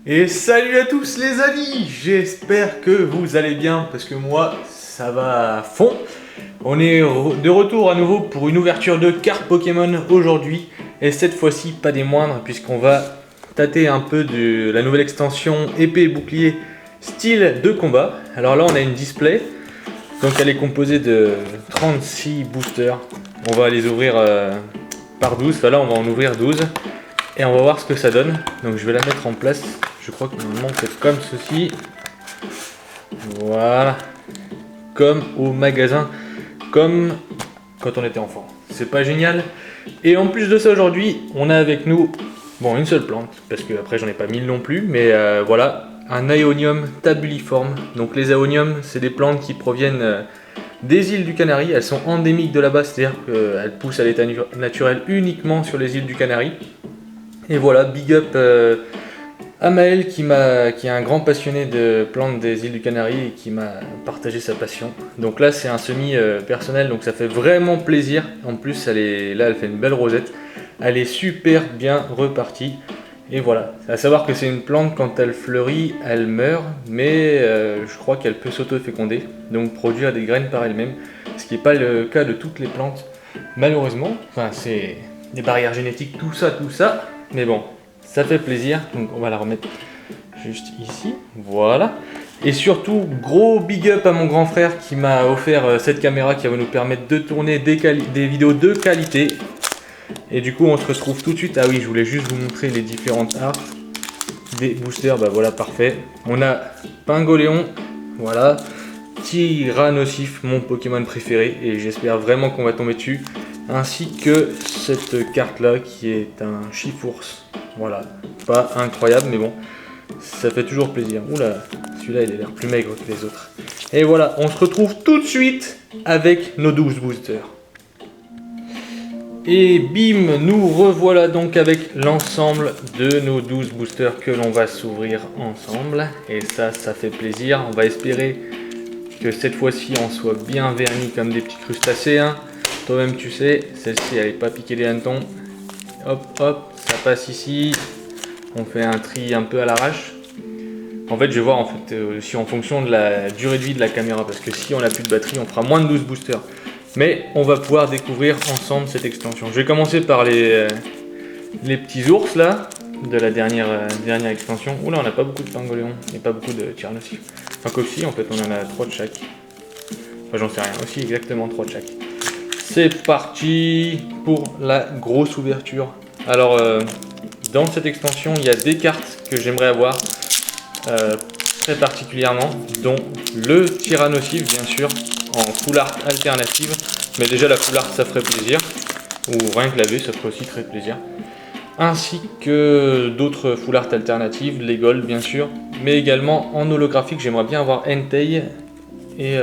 Et salut à tous les amis, j'espère que vous allez bien parce que moi ça va à fond. On est de retour à nouveau pour une ouverture de cartes Pokémon aujourd'hui et cette fois-ci pas des moindres puisqu'on va tâter un peu de la nouvelle extension épée et bouclier style de combat. Alors là on a une display, donc elle est composée de 36 boosters. On va les ouvrir par 12, enfin là on va en ouvrir 12 et on va voir ce que ça donne. Donc je vais la mettre en place. Je crois que normalement c'est comme ceci. Voilà. Comme au magasin. Comme quand on était enfant. C'est pas génial. Et en plus de ça aujourd'hui, on a avec nous, bon, une seule plante. Parce que après j'en ai pas 1000 non plus. Mais voilà. Un Aeonium tabuliforme. Donc les Aeonium, c'est des plantes qui proviennent des îles du Canari. Elles sont endémiques de là-bas. C'est-à-dire qu'elles poussent à l'état naturel uniquement sur les îles du Canari. Et voilà, big up à Maël qui est un grand passionné de plantes des îles du Canari et qui m'a partagé sa passion. Donc là c'est un semi personnel, donc ça fait vraiment plaisir. En plus elle fait une belle rosette. Elle est super bien repartie. Et voilà, à savoir que c'est une plante, quand elle fleurit, elle meurt, mais je crois qu'elle peut s'auto-féconder, donc produire des graines par elle-même, ce qui n'est pas le cas de toutes les plantes, malheureusement. Enfin, c'est des barrières génétiques, tout ça, mais bon, ça fait plaisir, donc on va la remettre juste ici, voilà. Et surtout, gros big up à mon grand frère qui m'a offert cette caméra qui va nous permettre de tourner des vidéos de qualité. Et du coup on se retrouve tout de suite. Ah oui, je voulais juste vous montrer les différentes arts des boosters. Bah voilà, parfait. On a Pingoléon, voilà. Tyrannosif, mon Pokémon préféré, et j'espère vraiment qu'on va tomber dessus. Ainsi que cette carte là qui est un Chifours. Voilà, pas incroyable mais bon, ça fait toujours plaisir. Oula, celui-là il a l'air plus maigre que les autres. Et voilà, on se retrouve tout de suite avec nos 12 boosters. Et bim, nous revoilà donc avec l'ensemble de nos 12 boosters que l'on va s'ouvrir ensemble. Et ça fait plaisir. On va espérer que cette fois-ci on soit bien vernis comme des petits crustacés. Hein. Toi-même tu sais, celle-ci elle n'est pas piquée des hannetons. Hop hop, ça passe ici. On fait un tri un peu à l'arrache. En fait je vais voir aussi en fonction de la durée de vie de la caméra. Parce que si on n'a plus de batterie, on fera moins de 12 boosters. Mais on va pouvoir découvrir ensemble cette extension. Je vais commencer par les petits ours là, de la dernière extension. Oula, on n'a pas beaucoup de Pingoléon et pas beaucoup de Tyrannosif. Enfin, qu'aussi, en fait, on en a 3 de chaque. Enfin, j'en sais rien, aussi exactement 3 de chaque. C'est parti pour la grosse ouverture. Alors, dans cette extension, il y a des cartes que j'aimerais avoir très particulièrement, dont le Tyrannosif, bien sûr, en full art alternative, mais déjà la full art ça ferait plaisir, ou rien que la V ça ferait aussi très plaisir, ainsi que d'autres full art alternatives, les gold bien sûr, mais également en holographique. J'aimerais bien avoir Entei, et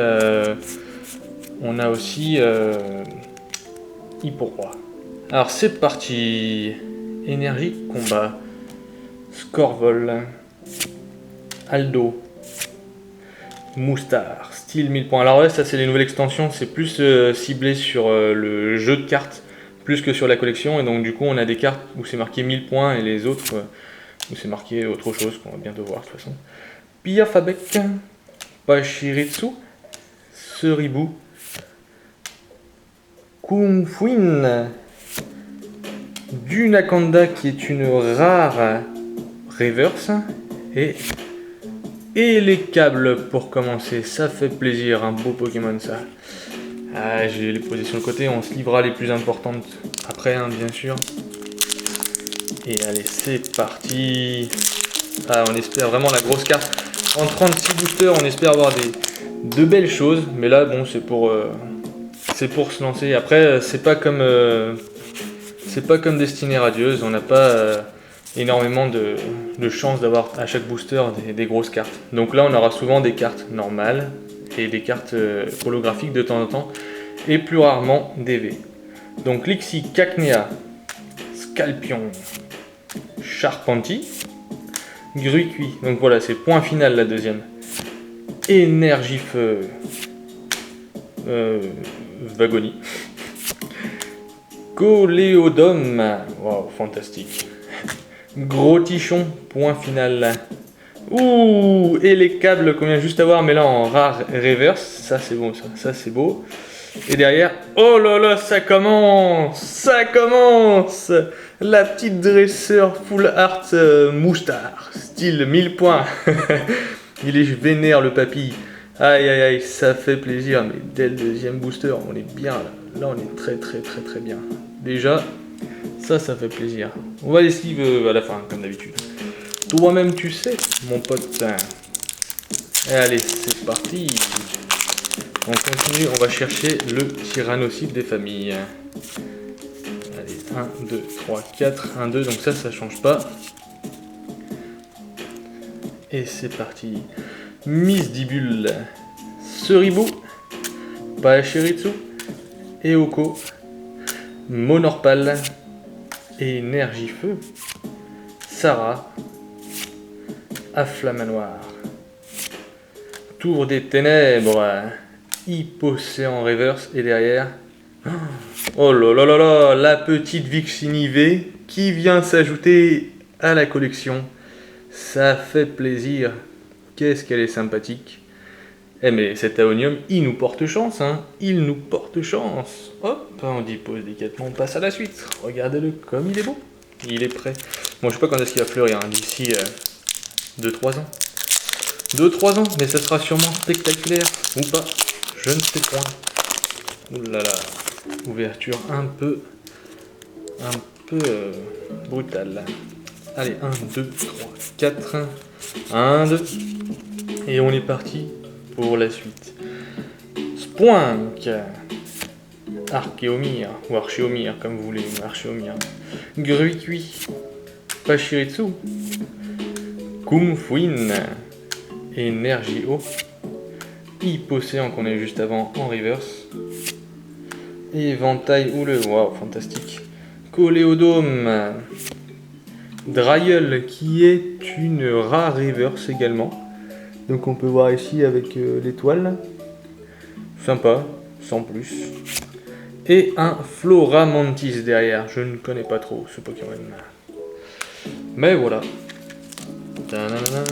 on a aussi Hipporoi. Alors c'est parti. Énergie combat, Scorvol, Aldo, Moustar, style 1000 points. Alors là, ça c'est les nouvelles extensions, c'est plus ciblé sur le jeu de cartes, plus que sur la collection. Et donc du coup, on a des cartes où c'est marqué 1000 points et les autres où c'est marqué autre chose, qu'on va bientôt voir de toute façon. Piafabek, Pachirisu, Seribou, Kumfuin, Dunakanda qui est une rare reverse, et les câbles pour commencer. Ça fait plaisir, un beau Pokémon ça. Ah, je vais les poser sur le côté, on se livrera les plus importantes après, hein, bien sûr. Et allez, c'est parti. Ah, on espère vraiment la grosse carte. En 36 boosters, on espère avoir de belles choses. Mais là, bon, c'est pour se lancer. Après, c'est pas comme Destinée Radieuse. On n'a pas énormément de chances d'avoir à chaque booster des grosses cartes. Donc là on aura souvent des cartes normales et des cartes holographiques de temps en temps, et plus rarement des V. Donc Lixi, Cacnea, Scalpion, Charpenti, Gruicui. Donc voilà, c'est point final la deuxième. Énergifeu, Vagoni, Coléodome, waouh, fantastique. Gros tichon, point final. Ouh, et les câbles qu'on vient juste avoir, mais là en rare reverse. Ça c'est bon, ça c'est beau. Et derrière, oh là là, ça commence. Ça commence. La petite dresseur full art moustache, style 1000 points. Il est vénère le papy. Aïe aïe aïe, ça fait plaisir, mais dès le deuxième booster, on est bien là. Là on est très bien. Déjà, ça fait plaisir. On va l'esquive à la fin, comme d'habitude. Toi-même tu sais, mon pote. Allez, c'est parti. On continue, on va chercher le tyrannocyte des familles. Allez, 1, 2, 3, 4, 1, 2, donc ça change pas. Et c'est parti. Misdibule, Seribu, Pachirisu, Eoko, Monorpal, Énergie-Feu, Sarah, Afflamanoir, Tour des Ténèbres, Hypocéan Reverse et derrière... Oh là là là là, la petite Vixini V qui vient s'ajouter à la collection. Ça fait plaisir. Qu'est-ce qu'elle est sympathique. Eh mais cet Aonium, il nous porte chance, hein. Il nous porte chance. Hop, on dépose délicatement, on passe à la suite. Regardez-le comme il est beau. Il est prêt. Bon, je sais pas quand est-ce qu'il va fleurir, hein, d'ici 2-3 ans. 2-3 ans, mais ça sera sûrement spectaculaire, ou pas. Je ne sais point. Ouh là là. Ouverture un peu brutale. Allez, 1, 2, 3, 4. 1, 2. Et on est parti pour la suite. Spoink. Archéomir, ou Archéomir, comme vous voulez, Archéomir. Gruicui. Pachirisu. Kumfuin. Énergie-Eau. Hypocéan qu'on a eu juste avant en reverse. Éventail houleux, waouh, fantastique. Coléodome. Dryel qui est une rare reverse également. Donc on peut voir ici avec l'étoile. Sympa, sans plus. Et un Floramantis derrière. Je ne connais pas trop ce Pokémon. Mais voilà. Ta-da-da-da.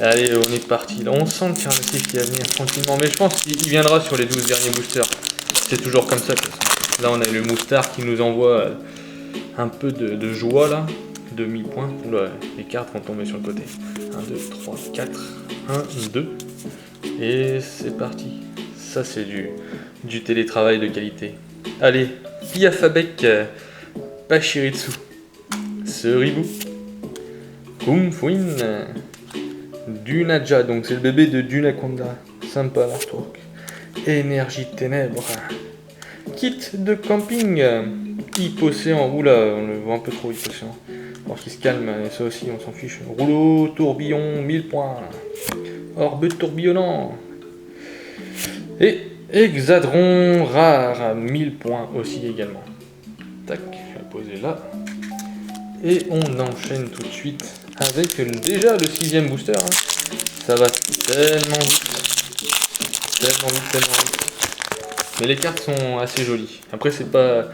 Allez, on est parti. Là, on sent le Tyrannocyte qui va venir tranquillement. Mais je pense qu'il viendra sur les 12 derniers boosters. C'est toujours comme ça. Là, on a le Moustar qui nous envoie un peu de joie là. 2000 points. Oula, les cartes vont tomber sur le côté. 1, 2, 3, 4. 1, 2. Et c'est parti. Ça, c'est du télétravail de qualité. Allez, Piafabek, Pachirisu, Seribu, Kumfuin, Dunaja, donc c'est le bébé de Dunaconda. Sympa l'artwork. Énergie ténèbres. Kit de camping. Hypocéan. Oula, on le voit un peu trop, Hypocéan. Alors qu'il se calme, et ça aussi, on s'en fiche. Rouleau, tourbillon, 1000 points. Orbe tourbillonnant. Et Hexadron rare, 1000 points aussi également. Tac, je vais la poser là. Et on enchaîne tout de suite avec déjà le 6ème booster. Hein. Ça va tellement vite. Tellement vite. Mais les cartes sont assez jolies. Après, c'est pas...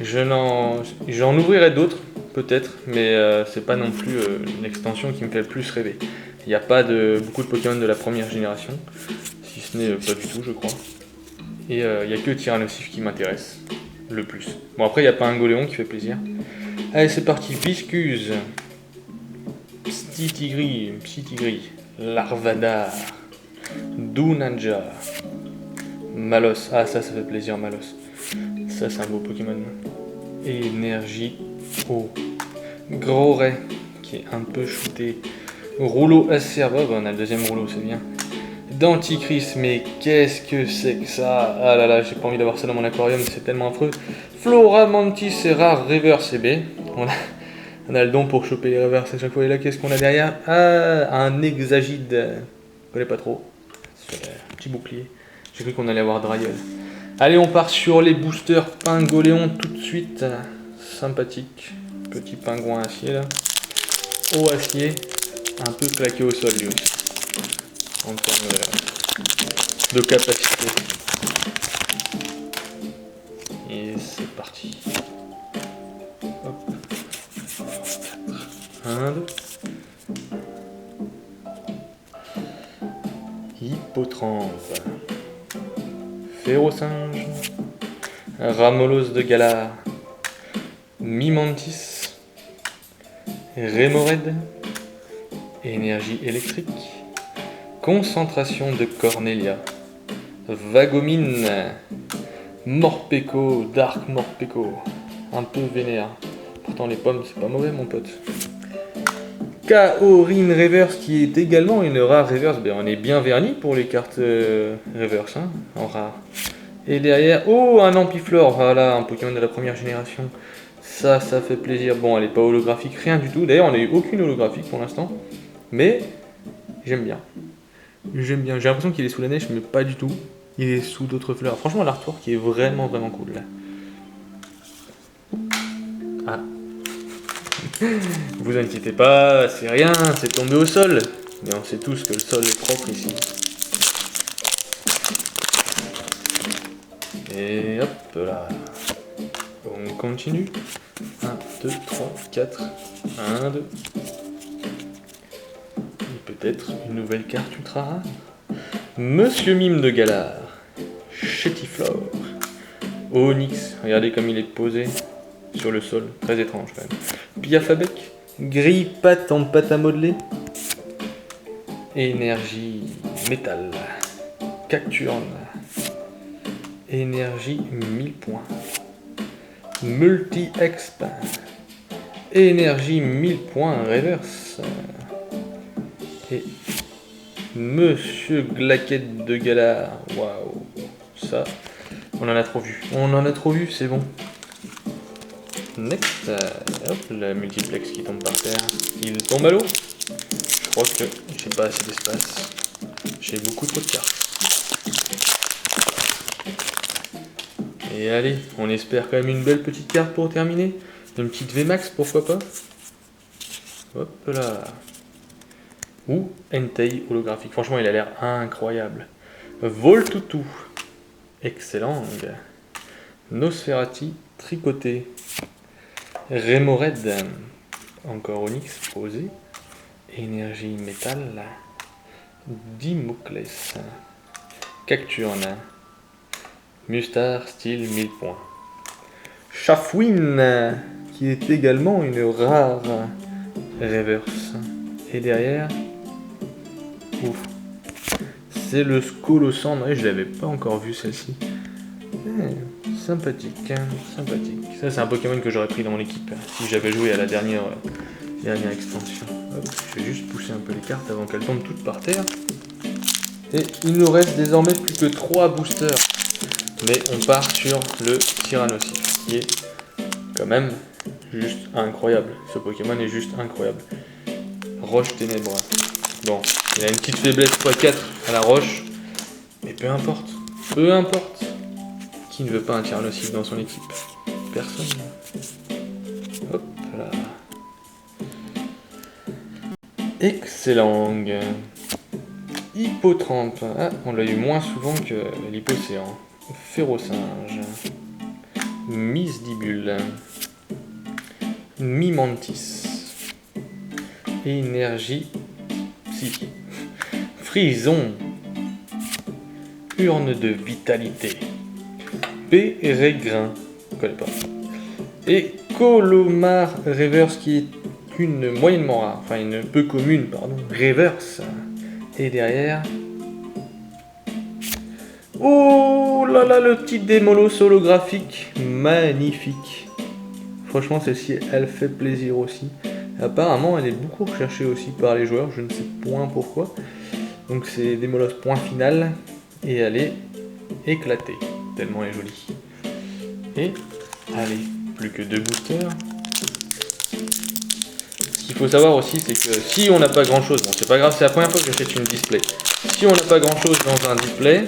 J'en ouvrirai d'autres, peut-être, mais c'est pas non plus l'extension qui me fait le plus rêver. Il n'y a pas beaucoup de Pokémon de la première génération, si ce n'est pas du tout, je crois. Et il n'y a que Tyrannosif qui m'intéresse le plus. Bon, après, il n'y a pas un Goléon qui fait plaisir. Allez, c'est parti. Viscuse, Psytigri, Larvadar, Dunanja, Malos. Ah, ça fait plaisir, Malos. Ça, c'est un beau Pokémon. Énergie Eau. Gros Ray, qui est un peu shooté. Rouleau Acerba, on a le deuxième rouleau, c'est bien. Denticris, mais qu'est-ce que c'est que ça? Ah là là, j'ai pas envie d'avoir ça dans mon aquarium, c'est tellement affreux. Floramantis et rare Reverse CB. On a le don pour choper les reverses à chaque fois. Et là, qu'est-ce qu'on a derrière? Ah, un Hexagide. Je connais pas trop. Petit bouclier. J'ai cru qu'on allait avoir Dryel. Allez, on part sur les boosters Pingoléon tout de suite. Sympathique. Petit pingouin acier là. Au acier. Un peu claqué au sol lui aussi. En termes de capacité. Et c'est parti. Hop. Hippotrampe, Férocinge, Ramolos de Galar, Mimantis, Rémorède, énergie électrique, concentration de Cornelia, Vagomine, Morpeko, Dark Morpeko, un peu vénère. Pourtant les pommes c'est pas mauvais mon pote. Kaorin Reverse qui est également une rare reverse. Ben, on est bien verni pour les cartes reverse hein, en rare. Et derrière, oh un Ampiflore, voilà un Pokémon de la première génération. Ça fait plaisir. Bon elle est pas holographique, rien du tout. D'ailleurs on n'a eu aucune holographique pour l'instant. Mais j'aime bien. J'aime bien. J'ai l'impression qu'il est sous la neige mais pas du tout. Il est sous d'autres fleurs. Franchement l'artwork est vraiment cool là. Ah. Vous inquiétez pas, c'est rien, c'est tombé au sol. Mais on sait tous que le sol est propre ici. Et hop là. On continue. 1, 2, 3, 4. 1, 2. Et peut-être une nouvelle carte ultra rare. Monsieur Mime de Galar. Chétiflore. Onyx. Regardez comme il est posé sur le sol. Très étrange quand même. Piafabec. Grille-patte en pâte à modeler. Énergie métal. Cacturne. Énergie 1000 points. Multi-exp. Énergie 1000 points reverse. Et Monsieur Glaquette de Galar. Waouh. Ça, on en a trop vu. On en a trop vu, c'est bon. Next. Hop, la multiplex qui tombe par terre. Il tombe à l'eau. Je crois que j'ai pas assez d'espace. J'ai beaucoup trop de cartes. Et allez, on espère quand même une belle petite carte pour terminer. Une petite VMAX, pourquoi pas. Hop là. Ou Entei holographique. Franchement, il a l'air incroyable. Voltutu. Excellent. Nosferati tricoté. Rémorède. Encore Onyx posé. Énergie métal. Dimoclès. Cacturne. Mustar style 1000 points. Chafouine, qui est également une rare reverse. Et derrière, ouf, c'est le Scolosandre. Et je l'avais pas encore vu celle-ci. Sympathique, hein, sympathique. Ça c'est un Pokémon que j'aurais pris dans mon équipe si j'avais joué à la dernière extension. Hop, je vais juste pousser un peu les cartes avant qu'elles tombent toutes par terre. Et il nous reste désormais plus que 3 boosters. Mais on part sur le Tyrannosif, qui est quand même juste incroyable. Ce Pokémon est juste incroyable. Roche ténèbres. Bon, il a une petite faiblesse x4 à la roche. Mais peu importe. Peu importe. Qui ne veut pas un Tyrannosif dans son équipe? Personne. Hop là. Excellent. Hippotrampe. Ah, on l'a eu moins souvent que l'Hippocéan. Férocinge. Misdibule. Mimantis. Énergie psychique. Frison. Urne de vitalité. Pérégrin. Je ne connais pas. Et Colomar Reverse qui est une moyennement rare. Enfin une peu commune, pardon. Reverse. Et derrière... Oh là là, le petit Démolos holographique. Magnifique. Franchement, celle-ci, elle fait plaisir aussi. Apparemment, elle est beaucoup recherchée aussi par les joueurs. Je ne sais point pourquoi. Donc c'est Démolos point final. Et elle est éclatée. Tellement elle est jolie. Et, allez, plus que 2 boosters. Ce qu'il faut savoir aussi, c'est que si on n'a pas grand chose, bon c'est pas grave, c'est la première fois que j'achète une display. Si on n'a pas grand chose dans un display,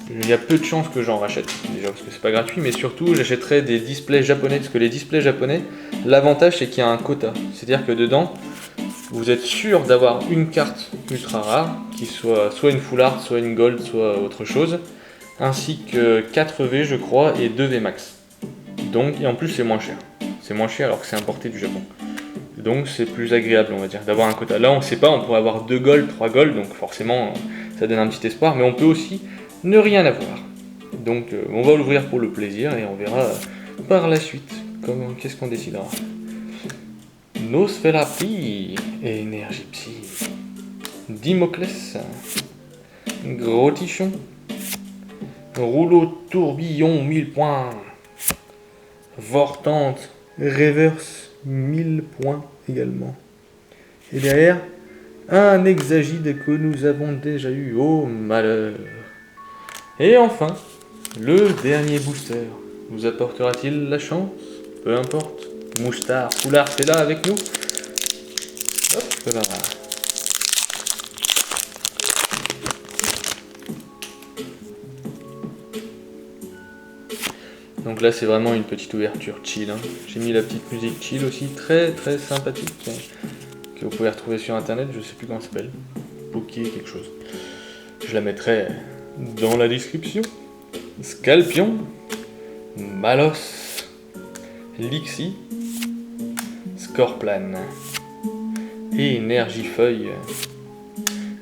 il y a peu de chances que j'en rachète. Déjà parce que c'est pas gratuit, mais surtout j'achèterai des displays japonais. Parce que les displays japonais, l'avantage c'est qu'il y a un quota. C'est-à-dire que dedans, vous êtes sûr d'avoir une carte ultra rare, qui soit une full art, soit une gold, soit autre chose, ainsi que 4 V je crois, et 2 V max. Donc, et en plus c'est moins cher. C'est moins cher alors que c'est importé du Japon. Donc c'est plus agréable on va dire d'avoir un quota. Là on sait pas, on pourrait avoir 2 gold, 3 gold, donc forcément ça donne un petit espoir, mais on peut aussi ne rien avoir. Donc on va l'ouvrir pour le plaisir et on verra par la suite qu'est-ce qu'on décidera. Nosferatu, énergie psy. Dimoclès, gros tichon, rouleau tourbillon 1000 points, Vortante, reverse 1000 points également. Et derrière, un hexagide que nous avons déjà eu, oh malheur. Et enfin, le dernier booster. Vous apportera-t-il la chance? Peu importe. Moustard, Foulard, c'est là avec nous. Hop là. Donc là c'est vraiment une petite ouverture chill. Hein. J'ai mis la petite musique chill aussi, très très sympathique. Que vous pouvez retrouver sur internet, je sais plus comment ça s'appelle. Poké quelque chose. Je la mettrai dans la description. Scalpion, Malos, Lixie, Scorplan, Énergifeuille,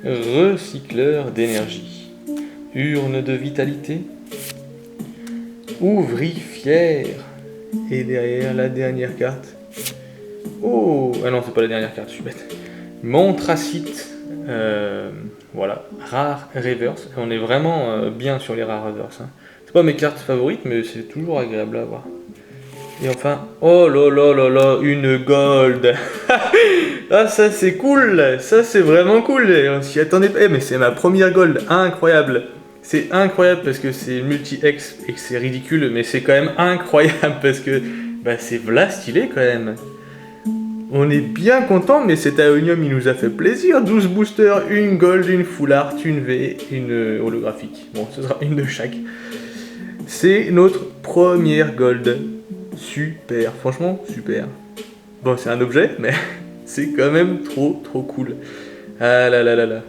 Recycleur d'énergie, Urne de vitalité, Ouvrifière, et derrière la dernière carte. Oh, ah non, c'est pas la dernière carte, je suis bête. Montracite, voilà, rare reverse. On est vraiment bien sur les rares reverse. Hein. C'est pas mes cartes favorites, mais c'est toujours agréable à avoir. Et enfin, oh là là là là, une gold. Ah ça c'est cool, ça c'est vraiment cool. On s'y attendait pas, mais c'est ma première gold, incroyable. C'est incroyable parce que c'est multi-ex et que c'est ridicule, mais c'est quand même incroyable parce que bah, c'est v'là stylé quand même. On est bien content, mais cet Aeonium il nous a fait plaisir. 12 boosters, une gold, une full art, une V, une holographique. Bon, ce sera une de chaque. C'est notre première gold. Super, franchement super. Bon, c'est un objet, mais c'est quand même trop cool. Ah là là là là.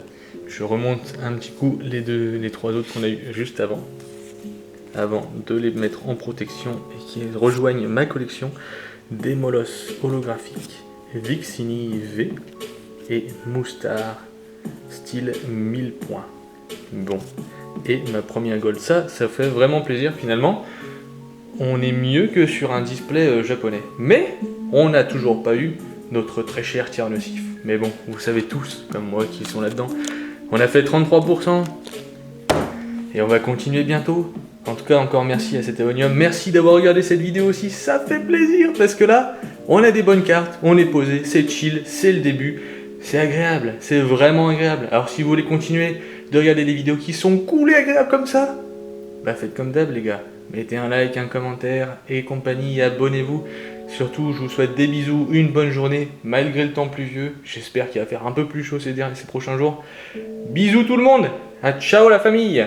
Je remonte un petit coup les trois autres qu'on a eu juste avant de les mettre en protection et qui rejoignent ma collection. Démolos holographique, Vixini V et Moustar style 1000 points. Bon, et ma première gold, ça fait vraiment plaisir finalement. On est mieux que sur un display japonais, mais on n'a toujours pas eu notre très cher tiers nocif. Mais bon, vous savez tous, comme moi qui sont là-dedans, on a fait 33%, et on va continuer bientôt. En tout cas, encore merci à cet Aeonium, merci d'avoir regardé cette vidéo aussi, ça fait plaisir, parce que là, on a des bonnes cartes, on est posé, c'est chill, c'est le début, c'est agréable, c'est vraiment agréable. Alors si vous voulez continuer de regarder des vidéos qui sont cool et agréables comme ça, bah faites comme d'hab les gars. Mettez un like, un commentaire et compagnie, abonnez-vous. Surtout, je vous souhaite des bisous, une bonne journée, malgré le temps pluvieux. J'espère qu'il va faire un peu plus chaud ces prochains jours. Bisous tout le monde, ciao la famille.